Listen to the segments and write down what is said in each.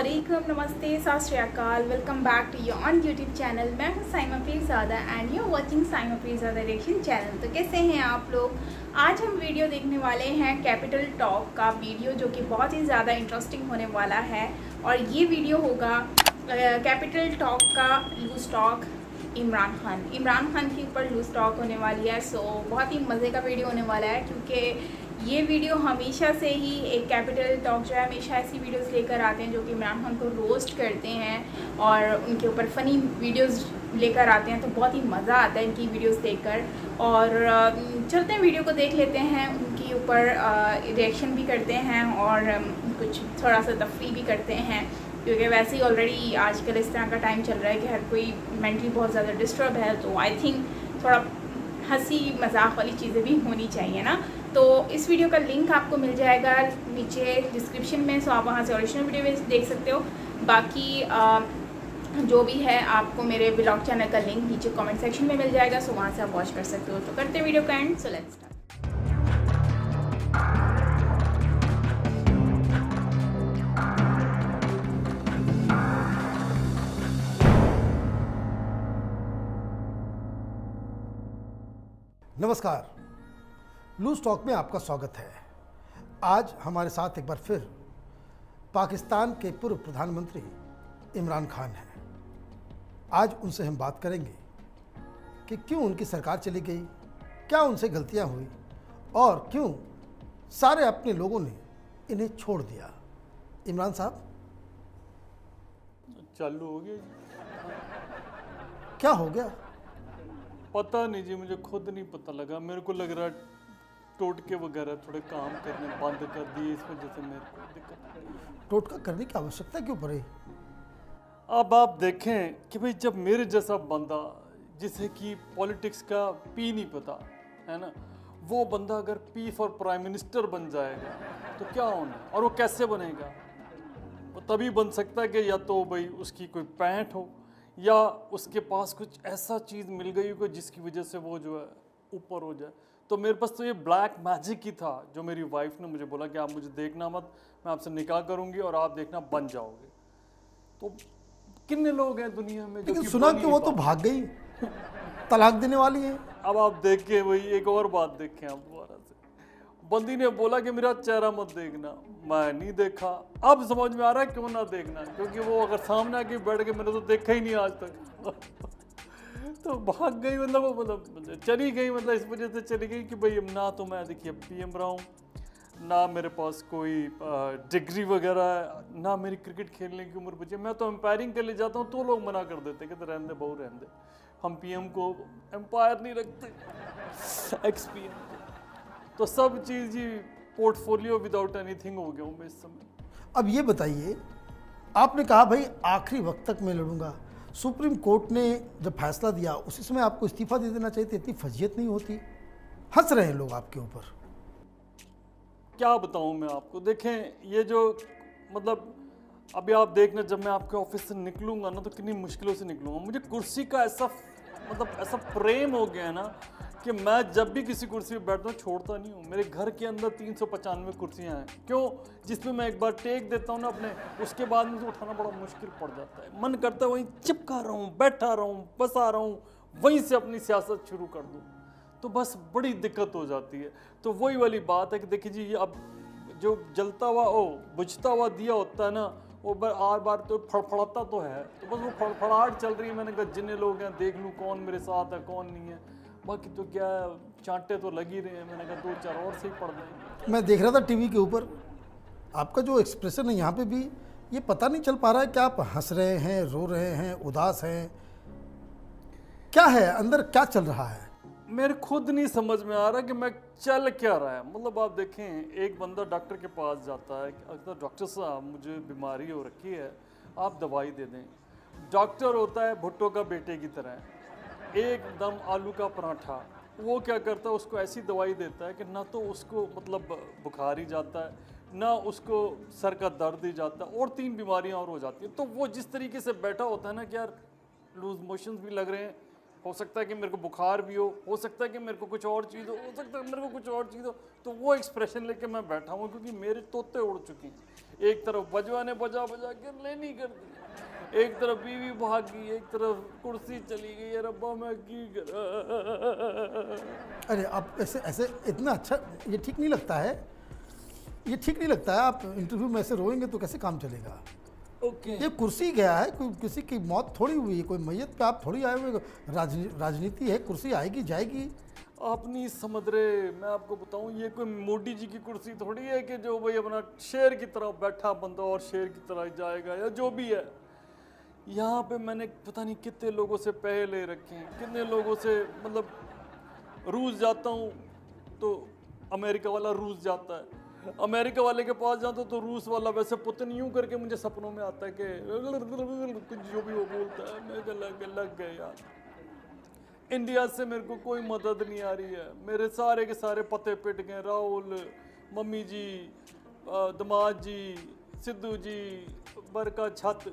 वालेकुम, नमस्ते, सत श्री अकाल। Welcome back to your own YouTube channel. मैं हूं Saima Peerzada and you watching Saima Peerzada reaction channel. तो कैसे हैं आप लोग? आज हम वीडियो देखने वाले हैं कैपिटल टॉक का वीडियो, जो कि बहुत ही ज़्यादा इंटरेस्टिंग होने वाला है। और ये वीडियो होगा कैपिटल टॉक का लूज टॉक इमरान खान के ऊपर लूज टॉक होने वाली है। सो बहुत ही मज़े का वीडियो होने वाला है, क्योंकि ये वीडियो हमेशा से ही एक कैपिटल टॉक जो है हमेशा ऐसी वीडियोस लेकर आते हैं जो कि इमरान खान को रोस्ट करते हैं और उनके ऊपर फ़नी वीडियोस लेकर आते हैं। तो बहुत ही मज़ा आता है इनकी वीडियोस देखकर। और चलते हैं, वीडियो को देख लेते हैं, उनके ऊपर रिएक्शन भी करते हैं और कुछ थोड़ा सा तफरी भी करते हैं, क्योंकि वैसे ही ऑलरेडी आजकल इस तरह का टाइम चल रहा है कि हर कोई मेंटली बहुत ज़्यादा डिस्टर्ब है। तो आई थिंक थोड़ा हंसी मजाक वाली चीज़ें भी होनी चाहिए ना। तो इस वीडियो का लिंक आपको मिल जाएगा नीचे डिस्क्रिप्शन में, सो आप वहाँ से ओरिजिनल वीडियो देख सकते हो। बाकी जो भी है आपको मेरे ब्लॉग चैनल का लिंक नीचे कमेंट सेक्शन में मिल जाएगा, सो वहाँ से आप वॉच कर सकते हो। तो करते हैं वीडियो का एंड। So let's start. नमस्कार, लूज टॉक में आपका स्वागत है। आज हमारे साथ एक बार फिर पाकिस्तान के पूर्व प्रधानमंत्री इमरान खान हैं। आज उनसे हम बात करेंगे कि क्यों उनकी सरकार चली गई, क्या उनसे गलतियां हुई और क्यों सारे अपने लोगों ने इन्हें छोड़ दिया। इमरान साहब, चालू हो गया जी। क्या हो गया? पता नहीं जी, मुझे खुद नहीं पता लगा। मेरे को लग रहा है टोटके वगैरह थोड़े काम करने बंद कर दिए, इस वजह से मेरे को दिक्कत। टोटका करने की आवश्यकता क्यों पड़ी? अब आप देखें कि भाई, जब मेरे जैसा बंदा जिसे कि पॉलिटिक्स का पी नहीं पता है ना, वो बंदा अगर पी फॉर प्राइम मिनिस्टर बन जाएगा तो क्या होना, और वो कैसे बनेगा? वो तभी बन सकता है कि या तो भाई उसकी कोई पैंट हो या उसके पास कुछ ऐसा चीज़ मिल गई हो जिसकी वजह से वो जो है ऊपर हो जाए। तो मेरे पास तो ये ब्लैक मैजिक ही था, जो मेरी वाइफ ने मुझे बोला कि आप मुझे देखना मत, मैं आपसे निकाह करूंगी और आप देखना बन जाओगे। तो कितने लोग हैं दुनिया में जो लेकिन कि सुना बन कि ही वो तो पाते। भाग गई, तलाक देने वाली है। अब आप देखें, वही एक और बात देखें आप दोबारा से। बंदी ने बोला कि मेरा चेहरा मत देखना, मैं नहीं देखा। अब समझ में आ रहा है क्यों ना देखना, क्योंकि वो अगर सामने आके बैठ के मैंने तो देखा ही नहीं आज तक। तो भाग गई, मतलब वो मतलब चली गई, मतलब इस वजह से चली गई कि भाई ना तो मैं देखिए पीएम रहा हूँ, ना मेरे पास कोई डिग्री वगैरह है, ना मेरी क्रिकेट खेलने की उम्र बची। मैं तो एम्पायरिंग के लिए जाता हूँ तो लोग मना कर देते कि रहने दे बहू, रहने दे, हम पीएम को एम्पायर नहीं रखते, एक्सपीएम। तो सब चीज़ ही पोर्टफोलियो विदाउट एनीथिंग हो गया हूँ मैं इस समय। अब ये बताइए, आपने कहा भाई आखिरी वक्त तक मैं लड़ूंगा। सुप्रीम कोर्ट ने जब फैसला दिया उसी समय आपको इस्तीफा दे देना चाहिए था, इतनी फजीयत नहीं होती। हंस रहे हैं लोग आपके ऊपर। क्या बताऊं मैं आपको, देखें ये जो मतलब अभी आप देखना, जब मैं आपके ऑफिस से निकलूंगा ना तो कितनी मुश्किलों से निकलूंगा। मुझे कुर्सी का ऐसा मतलब ऐसा प्रेम हो गया है ना कि मैं जब भी किसी कुर्सी पे बैठता हूँ छोड़ता नहीं हूँ। मेरे घर के अंदर 395 कुर्सियाँ हैं, क्यों, जिसमें मैं एक बार टेक देता हूँ ना अपने, उसके बाद मुझे उठाना बड़ा मुश्किल पड़ जाता है। मन करता है वहीं चिपका रहा हूँ, बैठा रहा हूँ, बसा रहा हूँ, वहीं से अपनी सियासत शुरू कर दूँ। तो बस बड़ी दिक्कत हो जाती है। तो वही वाली बात है कि देखिए जी, ये अब जो जलता हुआ बुझता हुआ दिया होता है ना, वो बार बार तो फड़फड़ाता तो है, तो बस वो फड़फड़ाहट चल रही है। मैंने कहा जितने लोग हैं देख लूँ कौन मेरे साथ है कौन नहीं है, बाकी तो क्या है, चांटे तो लग ही रहे हैं। मैंने कहा दो चार और से ही पड़ जाएंगे। मैं देख रहा था टीवी के ऊपर, आपका जो एक्सप्रेशन है यहाँ पे भी, ये पता नहीं चल पा रहा है कि आप हंस रहे हैं, रो रहे हैं, उदास हैं, क्या है अंदर, क्या चल रहा है? मेरे खुद नहीं समझ में आ रहा कि मैं चल क्या रहा है। मतलब आप देखें, एक बंदा डॉक्टर के पास जाता है, अगर डॉक्टर साहब मुझे बीमारी हो रखी है, आप दवाई दे दें। डॉक्टर होता है भुट्टो का बेटे की तरह, एकदम आलू का पराठा। वो क्या करता है, उसको ऐसी दवाई देता है कि ना तो उसको मतलब बुखार ही जाता है, ना उसको सर का दर्द ही जाता है, और 3 बीमारियां और हो जाती हैं। तो वो जिस तरीके से बैठा होता है ना कि यार लूज मोशंस भी लग रहे हैं हो सकता है कि मेरे को बुखार भी हो सकता है कि मेरे को कुछ और चीज़ हो सकता है मेरे को कुछ और चीज़ हो, तो वो एक्सप्रेशन लेके मैं बैठा हूँ क्योंकि मेरे तोते उड़ चुके हैं। एक तरफ बजवाने बजा बजा के लेनी कर दी, एक तरफ बीवी भाग गई, एक तरफ कुर्सी चली गई, रब्बा मैं की करा। अरे आप ऐसे ऐसे इतना अच्छा, ये ठीक नहीं लगता है, ये ठीक नहीं लगता है। आप इंटरव्यू में ऐसे रोएंगे तो कैसे काम चलेगा? ओके ये कुर्सी गया है, कोई किसी की मौत थोड़ी हुई है, कोई मैयत पे आप थोड़ी आए हुए। राजनीति है, कुर्सी आएगी जाएगी। आप नहीं समझ रहे, मैं आपको बताऊं, ये कोई मोदी जी की कुर्सी थोड़ी है कि जो भाई अपना शेर की तरह बैठा बंदा और शेर की तरह जाएगा या जो भी है। यहाँ पे मैंने पता नहीं कितने लोगों से पैसे ले रखे हैं, कितने लोगों से, मतलब रूस जाता हूँ तो अमेरिका वाला रूस जाता है, अमेरिका वाले के पास जाता तो रूस वाला वैसे पुतन यूं करके मुझे सपनों में आता है कि कुछ जो भी वो बोलता है, मैं लग गए यार। इंडिया से मेरे को कोई मदद नहीं आ रही है, मेरे सारे के सारे पते पिट गए। राहुल, मम्मी जी, दमाद जी, सिद्धू जी, बरका छत,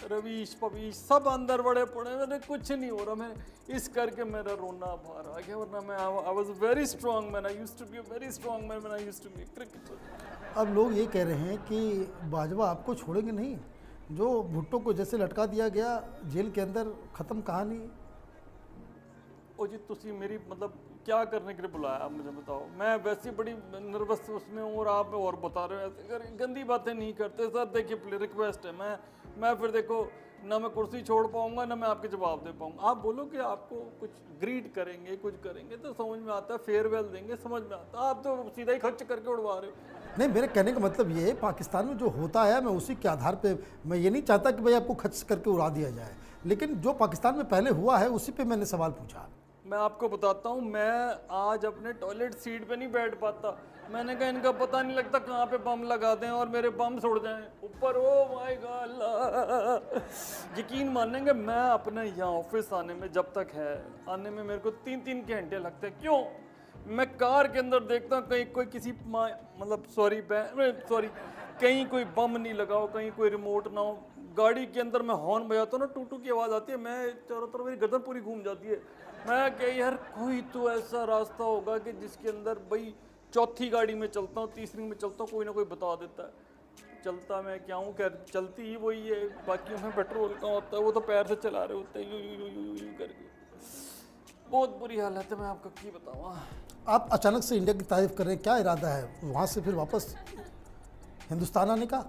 रवीश पवीश सब अंदर बड़े पड़े, मैंने कुछ नहीं हो रहा। मैं इस करके मेरा रोना बाहर आ गया, वरना मैं I was very strong man, I used to be a very strong man when I used to be cricketer. अब लोग ये कह रहे हैं कि बाजवा आपको छोड़ेंगे नहीं, जो भुट्टो को जैसे लटका दिया गया जेल के अंदर, ख़त्म कहानी। ओ जी तुसी मेरी मतलब क्या करने के लिए बुलाया आप मुझे बताओ? मैं वैसे बड़ी नर्वस उसमें हूँ और आप और बता रहे हो ऐसे गंदी बातें नहीं करते सर। देखिए रिक्वेस्ट है, मैं फिर देखो ना मैं कुर्सी छोड़ पाऊंगा ना मैं आपके जवाब दे पाऊंगा। आप बोलो कि आपको कुछ ग्रीट करेंगे कुछ करेंगे तो समझ में आता है, फेयरवेल देंगे समझ में आता है, आप तो सीधा ही खर्च करके उड़वा रहे हो। नहीं, मेरे कहने का मतलब ये है, पाकिस्तान में जो होता है मैं उसी के आधार पे, मैं ये नहीं चाहता कि भाई आपको खर्च करके उड़ा दिया जाए, लेकिन जो पाकिस्तान में पहले हुआ है उसी पे मैंने सवाल पूछा। मैं आपको बताता हूँ, मैं आज अपने टॉयलेट सीट पे नहीं बैठ पाता। मैंने कहा इनका पता नहीं लगता कहाँ पे बम लगा दें और मेरे बम उड़ जाएं ऊपर। ओ माय गॉड, यकीन मानेंगे मैं अपने यहाँ ऑफिस आने में जब तक है आने में मेरे को 3-3 घंटे लगते हैं। क्यों? मैं कार के अंदर देखता हूँ कहीं कोई किसी मतलब सॉरी कहीं कोई बम नहीं लगा हो, कहीं कोई रिमोट ना हो। गाड़ी के अंदर मैं हॉर्न बजाता हूँ ना, टू टू की आवाज़ आती है, मैं चारों तरफ मेरी गर्दन पूरी घूम जाती है। मैं क्या यार कोई तो ऐसा रास्ता होगा कि जिसके अंदर भाई चौथी गाड़ी में चलता हूँ, तीसरी में चलता हूँ, कोई ना कोई बता देता है। चलता मैं क्या हूँ, क्या चलती ही वही है, बाकी में पेट्रोल का होता है, वो तो पैर से चला रहे होते हैं यू करके। बहुत बुरी हालत है, मैं आपको क्या बताऊँ। आप अचानक से इंडिया की तारीफ कर रहे हैं, क्या इरादा है वहाँ से फिर वापस हिंदुस्तान आने का?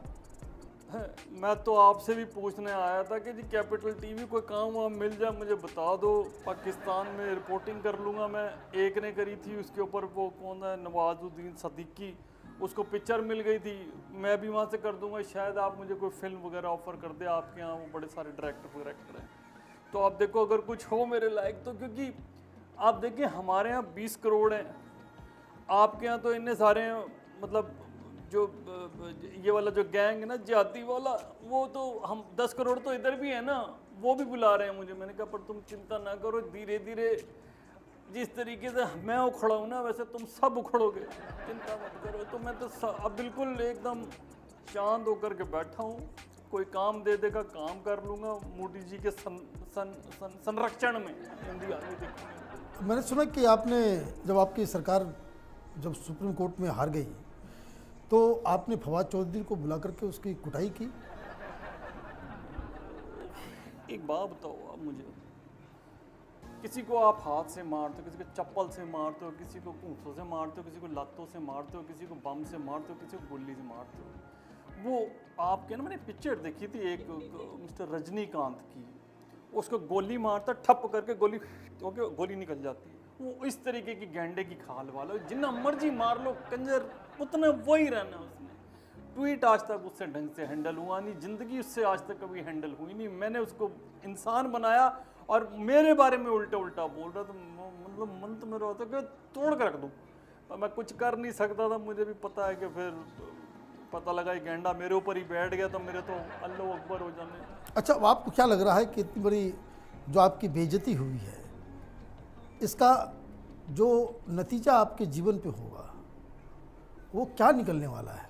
मैं तो आपसे भी पूछने आया था कि जी कैपिटल टीवी कोई काम वाम मिल जाए मुझे बता दो, पाकिस्तान में रिपोर्टिंग कर लूँगा मैं। एक ने करी थी उसके ऊपर, वो कौन है, नवाजुद्दीन सिद्दीकी, उसको पिक्चर मिल गई थी, मैं भी वहाँ से कर दूँगा। शायद आप मुझे कोई फिल्म वगैरह ऑफ़र कर दे, आपके यहाँ वो बड़े सारे डायरेक्टर हैं, तो आप देखो अगर कुछ हो मेरे लायक तो। क्योंकि आप देखिए हमारे यहाँ 20 करोड़ हैं, आपके यहाँ तो इतने सारे हैं, मतलब जो ये वाला जो गैंग है ना जिहादी वाला, वो तो हम 10 करोड़ तो इधर भी है ना, वो भी बुला रहे हैं मुझे। मैंने कहा पर तुम चिंता ना करो, धीरे धीरे जिस तरीके से मैं उखड़ा हूँ ना वैसे तुम सब उखड़ोगे, चिंता मत करो। तो मैं तो अब बिल्कुल एकदम शांत होकर के बैठा हूँ, कोई काम दे देगा काम कर लूँगा, मोदी जी के संरक्षण में हिंदी आदमी देखूँगा। मैंने सुना कि आपने जब आपकी सरकार जब सुप्रीम कोर्ट में हार गई तो आपने फवाद चौधरी को बुला करके उसकी कुटाई की। एक बात बताओ आप मुझे, किसी को आप हाथ से मारते हो, किसी को चप्पल से मारते हो, किसी को ऊँटों से मारते हो, किसी को लातों से मारते हो, किसी को बम से मारते हो, किसी को गोली से मारते हो। वो आपके ना, मैंने पिक्चर देखी थी एक मिस्टर रजनीकांत की, उसको गोली मारता ठप करके गोली निकल जाती है। वो इस तरीके की गेंडे की खाल वाला, जितना मर्जी मार लो कंजर, उतना वही रहना उसने। ट्वीट आज तक उससे ढंग से हैंडल हुआ नहीं, ज़िंदगी उससे आज तक कभी हैंडल हुई नहीं। मैंने उसको इंसान बनाया और मेरे बारे में उल्टा बोल रहा, तो मतलब मन तो मेरा होता कि तोड़ कर रख दूँ, पर मैं कुछ कर नहीं सकता था। मुझे भी पता है कि फिर पता लगा ये गेंडा मेरे ऊपर ही बैठ गया तो मेरे तो अल्लाह अकबर हो जाने। अच्छा, आपको क्या लग रहा है कि इतनी बड़ी जो आपकी बेइज्जती हुई है, इसका जो नतीजा आपके जीवन पे होगा वो क्या निकलने वाला है?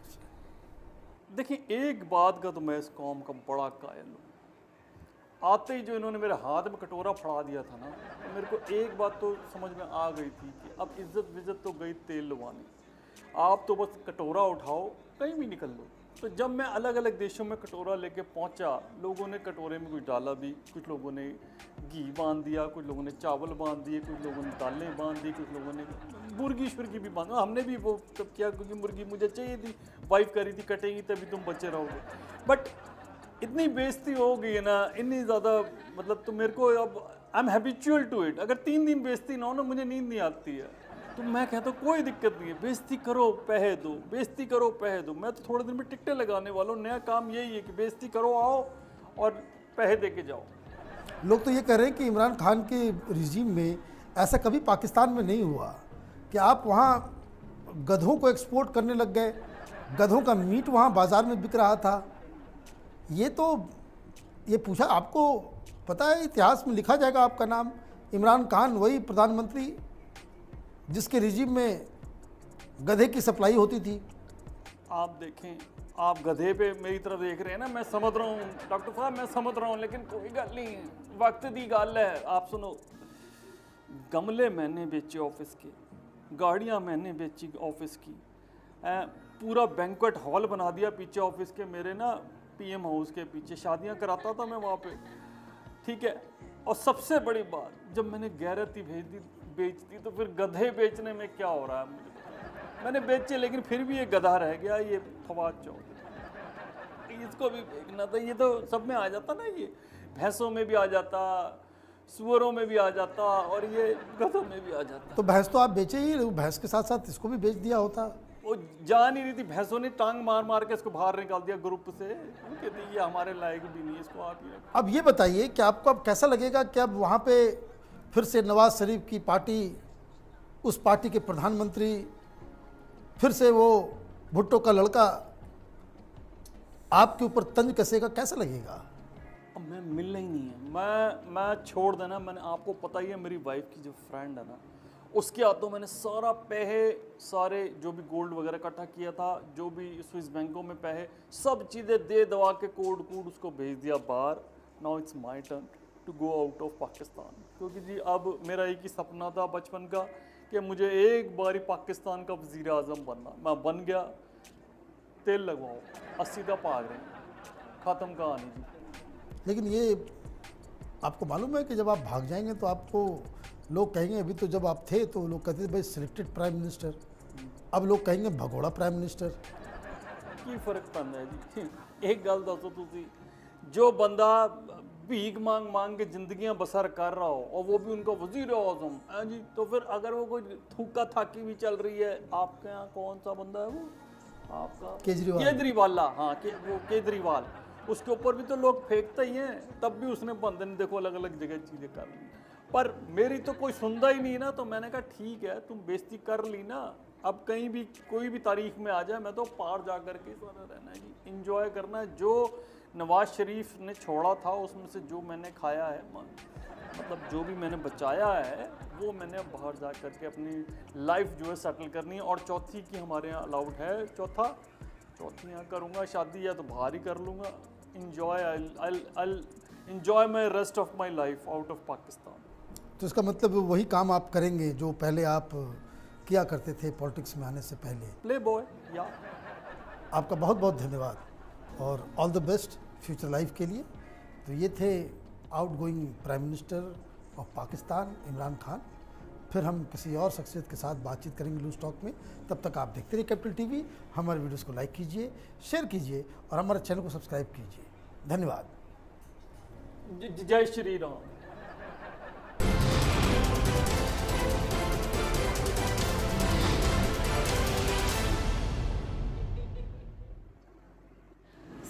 देखिए एक बात का तो मैं इस कौम का बड़ा कायल हूँ, आते ही जो इन्होंने मेरे हाथ में कटोरा फड़ा दिया था ना, तो मेरे को एक बात तो समझ में आ गई थी कि अब इज्जत विज्जत तो गई तेल लुभाने। आप तो बस कटोरा उठाओ, कहीं भी निकल लो। तो जब मैं अलग अलग देशों में कटोरा लेके पहुंचा, लोगों ने कटोरे में कुछ डाला भी, कुछ लोगों ने घी बांध दिया, कुछ लोगों ने चावल बांध दिए, कुछ लोगों ने दालें बांध दी, कुछ लोगों ने मुर्गी शुर्गी भी बांधा। हमने भी वो तब किया क्योंकि मुर्गी मुझे चाहिए थी, वाइफ कह रही थी कटेगी तभी तुम बचे रहोगे। बट इतनी बेइज्जती हो गई है ना, इतनी ज़्यादा, मतलब तो मेरे को अब I am habitual to it. अगर 3 दिन बेइज्जती ना हो ना, मुझे नींद नहीं आती है। तो मैं कहता हूँ कोई दिक्कत नहीं है, बेइज्जती करो पैसे दो, बेइज्जती करो पैसे दो। मैं तो थोड़े दिन में टिकटें लगाने वाला हूँ। नया काम यही है कि बेइज्जती करो, आओ और पैसे दे के जाओ। लोग तो ये कह रहे हैं कि इमरान खान के रिजीम में ऐसा कभी पाकिस्तान में नहीं हुआ कि आप वहाँ गधों को एक्सपोर्ट करने लग गए, गधों का मीट वहाँ बाज़ार में बिक रहा था। ये पूछा, आपको पता है इतिहास में लिखा जाएगा आपका नाम, इमरान खान वही प्रधानमंत्री जिसके रिजीम में गधे की सप्लाई होती थी। आप देखें, आप गधे पे मेरी तरफ देख रहे हैं ना, मैं समझ रहा हूँ डॉक्टर साहब, मैं समझ रहा हूँ, लेकिन कोई गल नहीं है, वक्त दी गल है। आप सुनो, गमले मैंने बेचे ऑफिस के, गाड़ियाँ मैंने बेची ऑफिस की, पूरा बैंक्वेट हॉल बना दिया पीछे ऑफिस के मेरे ना, पीएम हाउस के पीछे शादियाँ कराता था मैं वहाँ पे, ठीक है। और सबसे बड़ी बात, जब मैंने गैरती बेच दी तो फिर गधे बेचने में क्या हो रहा है मुझे पता। मैंने बेचे लेकिन फिर भी ये गधा रह गया, ये फवाद चौधरी, इसको भी बेचना था। ये तो सब में आ जाता ना, ये भैंसों में भी आ जाता, सुअरों में भी आ जाता, और ये गधों में भी आ जाता। तो भैंस तो आप बेचे ही, भैंस के साथ साथ इसको भी बेच दिया होता। वो जा नहीं रही थी, भैंसों ने टांग मार मार के इसको बाहर निकाल दिया ग्रुप से। कहती ये हमारे लायक भी नहीं है, इसको आप ही रखो। अब ये बताइए कि आपको अब कैसा लगेगा कि अब वहाँ पे फिर से नवाज शरीफ की पार्टी, उस पार्टी के प्रधानमंत्री, फिर से वो भुट्टो का लड़का आपके ऊपर तंज कसेगा, कैसा लगेगा? अब मैं मिलना ही नहीं है, मैं छोड़ देना। मैंने आपको पता ही है, मेरी वाइफ की जो फ्रेंड है ना, उसके हाथों मैंने सारा पैसे, सारे जो भी गोल्ड वगैरह इकट्ठा किया था, जो भी स्विस बैंकों में पैसे, सब चीज़ें दे दवा के कोड उसको भेज दिया बाहर। Now it's my turn to go out of Pakistan, क्योंकि जी अब मेरा एक ही सपना था बचपन का कि मुझे एक बारी पाकिस्तान का वज़ीर आज़म बनना। मैं बन गया, तेल लगवाओ, 80 का भाग रहे हैं, ख़त्म कहानी जी। लेकिन ये आपको मालूम है कि जब आप भाग जाएंगे तो आपको लोग कहेंगे, अभी तो जब आप थे तो लोग कहते थे भाई सिलेक्टेड प्राइम मिनिस्टर, अब लोग कहेंगे भगोड़ा प्राइम मिनिस्टर। की फर्क पैंदा है जी। एक गल दसो तुसी, जो बंदा भीख मांग मांग के जिंदगियां बसर कर रहा हो और वो भी उनका वजीर आज़म है जी, तो फिर अगर वो कोई थूका थाकी भी चल रही है, आपके यहाँ कौन सा बंदा है वो? आपका केजरीवाल। हाँ, वो केजरीवाल, उसके ऊपर भी तो लोग फेंकते ही हैं, तब भी उसने बंदे ने देखो अलग अलग जगह चीज़ें कर ली। पर मेरी तो कोई सुनता ही नहीं ना, तो मैंने कहा ठीक है, तुम बेइज्जती कर ली ना, अब कहीं भी कोई भी तारीख में आ जाए, मैं तो पार जा करके रहना है जी, इंजॉय करना है। जो नवाज शरीफ ने छोड़ा था उसमें से जो मैंने खाया है, मतलब जो भी मैंने बचाया है, वो मैंने बाहर जा करके अपनी लाइफ जो है सेटल करनी है। और चौथी की हमारे यहाँ अलाउड है, चौथी यहाँ करूँगा शादी, या तो बाहर ही कर लूँगा। enjoy my rest of my life out of Pakistan। तो इसका मतलब वही काम आप करेंगे जो पहले आप किया करते थे पॉलिटिक्स में आने से पहले। प्ले बॉय, या। आपका बहुत बहुत धन्यवाद और all the best future life के लिए। तो ये थे outgoing prime minister of Pakistan Imran Khan. फिर हम किसी और शख्सियत के साथ बातचीत करेंगे लूज टॉक में। तब तक आप देखते रहिए कैपिटल टीवी। हमारे वीडियोस को लाइक कीजिए, शेयर कीजिए और हमारे चैनल को सब्सक्राइब कीजिए। धन्यवाद। जय श्री राम।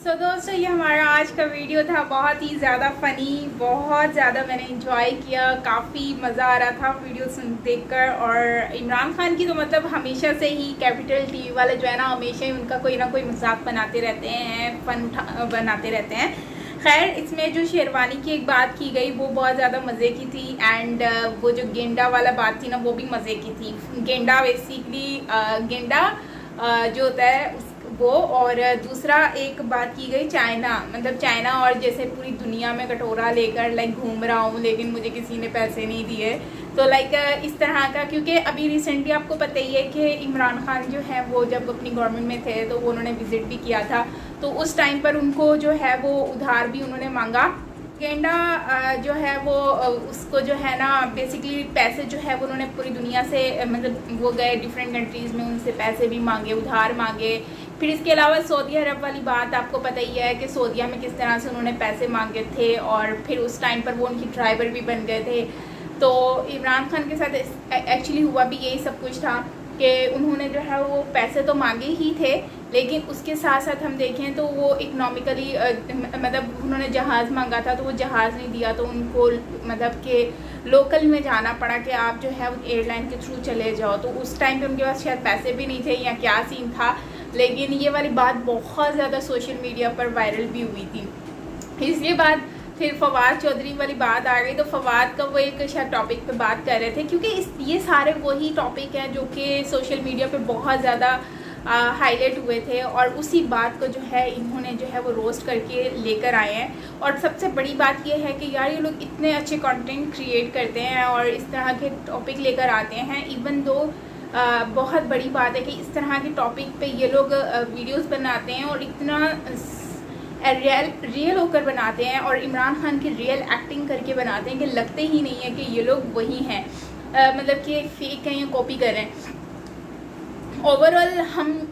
तो दोस्तों, ये हमारा आज का वीडियो था, बहुत ही ज़्यादा फ़नी, बहुत ज़्यादा मैंने इंजॉय किया, काफ़ी मज़ा आ रहा था वीडियो देखकर। और इमरान खान की तो मतलब हमेशा से ही कैपिटल टीवी वाले जो है ना, हमेशा ही उनका कोई ना कोई मजाक बनाते रहते हैं, फ़न बनाते रहते हैं। खैर, इसमें जो शेरवानी की एक बात की गई वो बहुत ज़्यादा मज़े की थी, एंड वो जो गेंडा वाला बात थी ना, वो भी मज़े की थी। गेंडा बेसिकली गेंडा जो होता है वो, और दूसरा एक बात की गई चाइना, मतलब चाइना और जैसे पूरी दुनिया में कटोरा लेकर लाइक घूम रहा हूँ लेकिन मुझे किसी ने पैसे नहीं दिए, तो लाइक इस तरह का। क्योंकि अभी रिसेंटली आपको पता ही है कि इमरान खान जो है वो जब अपनी गवर्नमेंट में थे तो वो उन्होंने विज़िट भी किया था, तो उस टाइम पर उनको जो है वो उधार भी उन्होंने मांगा। गेंडा जो है वो उसको जो है ना बेसिकली पैसे जो है वो उन्होंने पूरी दुनिया से, मतलब वो गए डिफरेंट कंट्रीज़ में, उनसे पैसे भी मांगे, उधार मांगे। फिर इसके अलावा सऊदी अरब वाली बात आपको पता ही है कि सऊदीया में किस तरह से उन्होंने पैसे मांगे थे, और फिर उस टाइम पर वो उनकी ड्राइवर भी बन गए थे। तो इमरान खान के साथ एक्चुअली हुआ भी यही सब कुछ था कि उन्होंने जो है वो पैसे तो मांगे ही थे, लेकिन उसके साथ साथ हम देखें तो वो इकनॉमिकली मतलब उन्होंने जहाज़ मांगा था तो वो जहाज़ नहीं दिया, तो उनको मतलब कि लोकल में जाना पड़ा कि आप जो है वो एयरलाइन के थ्रू चले जाओ। तो उस टाइम पे उनके पास शायद पैसे भी नहीं थे या क्या सीन था, लेकिन ये वाली बात बहुत ज़्यादा सोशल मीडिया पर वायरल भी हुई थी। इसके बाद फिर फवाद चौधरी वाली बात आ गई, तो फवाद का वो एक शायद टॉपिक पे बात कर रहे थे, क्योंकि ये सारे वही टॉपिक हैं जो कि सोशल मीडिया पे बहुत ज़्यादा हाईलाइट हुए थे, और उसी बात को जो है इन्होंने जो है वो रोस्ट करके लेकर आए हैं। और सबसे बड़ी बात ये है कि यार ये लोग इतने अच्छे कंटेंट क्रिएट करते हैं और इस तरह के टॉपिक लेकर आते हैं, इवन दो बहुत बड़ी बात है कि इस तरह के टॉपिक पे ये लोग वीडियोस बनाते हैं और इतना रियल होकर बनाते हैं, और इमरान खान की रियल एक्टिंग करके बनाते हैं कि लगते ही नहीं है कि ये लोग वही हैं, मतलब कि फेक हैं या कॉपी कर रहे हैं। ओवरऑल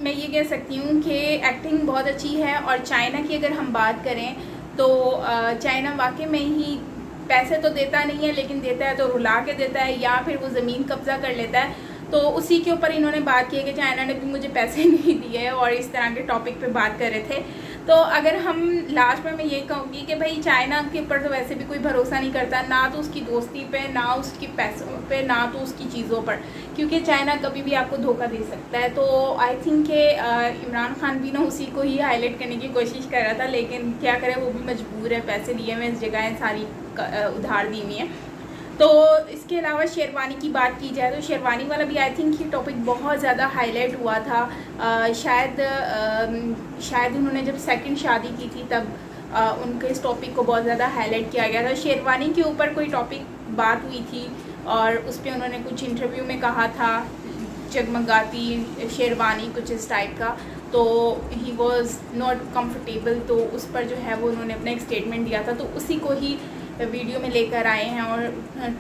मैं ये कह सकती हूँ कि एक्टिंग बहुत अच्छी है। और चाइना की अगर हम बात करें तो चाइना वाकई में ही पैसे तो देता नहीं है, लेकिन देता है तो रुला के देता है, या फिर वो ज़मीन कब्ज़ा कर लेता है। तो उसी के ऊपर इन्होंने बात की है कि चाइना ने भी मुझे पैसे नहीं दिए, और इस तरह के टॉपिक पे बात कर रहे थे। तो अगर हम लास्ट में मैं ये कहूँगी कि भाई चाइना के ऊपर तो वैसे भी कोई भरोसा नहीं करता, ना तो उसकी दोस्ती पे, ना उसकी पैसों पे, ना तो उसकी चीज़ों पर, क्योंकि चाइना कभी भी आपको धोखा दे सकता है। तो आई थिंक कि इमरान खान भी ना उसी को ही हाईलाइट करने की कोशिश कर रहा था, लेकिन क्या करें, वो भी मजबूर है, पैसे दिए हुए इस जगह सारी उधार दी हुई है। तो इसके अलावा शेरवानी की बात की जाए तो शेरवानी वाला भी आई थिंक ये टॉपिक बहुत ज़्यादा हाईलाइट हुआ था। शायद उन्होंने जब सेकंड शादी की थी तब उनके इस टॉपिक को बहुत ज़्यादा हाईलाइट किया गया था। शेरवानी के ऊपर कोई टॉपिक बात हुई थी और उस पर उन्होंने कुछ इंटरव्यू में कहा था जगमगाती शेरवानी कुछ इस टाइप का, तो ही वॉज नॉट कम्फर्टेबल, तो उस पर जो है वो उन्होंने अपना एक स्टेटमेंट दिया था, तो उसी को ही वीडियो में लेकर आए हैं और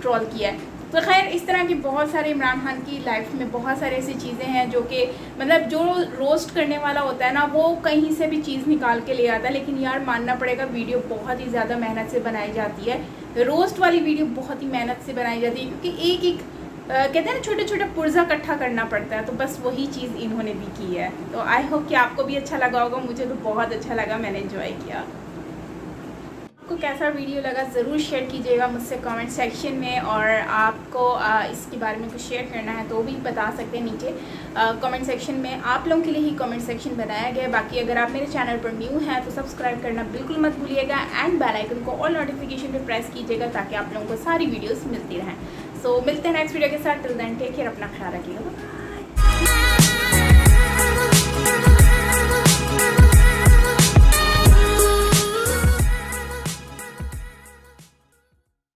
ट्रोल किया है। तो खैर इस तरह की बहुत सारे इमरान खान की लाइफ में बहुत सारे ऐसी चीज़ें हैं जो कि मतलब जो रोस्ट करने वाला होता है ना वो कहीं से भी चीज़ निकाल के ले आता है, लेकिन यार मानना पड़ेगा वीडियो बहुत ही ज़्यादा मेहनत से बनाई जाती है। रोस्ट वाली वीडियो बहुत ही मेहनत से बनाई जाती है, क्योंकि एक एक कहते हैं ना छोटे छोटे पुर्जा इकट्ठा करना पड़ता है, तो बस वही चीज़ इन्होंने भी की है। तो आई होप कि आपको भी अच्छा लगा होगा, मुझे तो बहुत अच्छा लगा, मैंने एंजॉय किया। आपको कैसा वीडियो लगा ज़रूर शेयर कीजिएगा मुझसे कमेंट सेक्शन में, और आपको इसके बारे में कुछ शेयर करना है तो भी बता सकते हैं नीचे कमेंट सेक्शन में। आप लोगों के लिए ही कमेंट सेक्शन बनाया गया है। बाकी अगर आप मेरे चैनल पर न्यू हैं तो सब्सक्राइब करना बिल्कुल मत भूलिएगा, एंड बेल आइकन को ऑल नोटिफिकेशन पे प्रेस कीजिएगा ताकि आप लोगों को सारी वीडियोस मिलती रहें। सो मिलते हैं नेक्स्ट वीडियो के साथ। टिल देन टेक केयर, अपना ख्याल रखिएगा।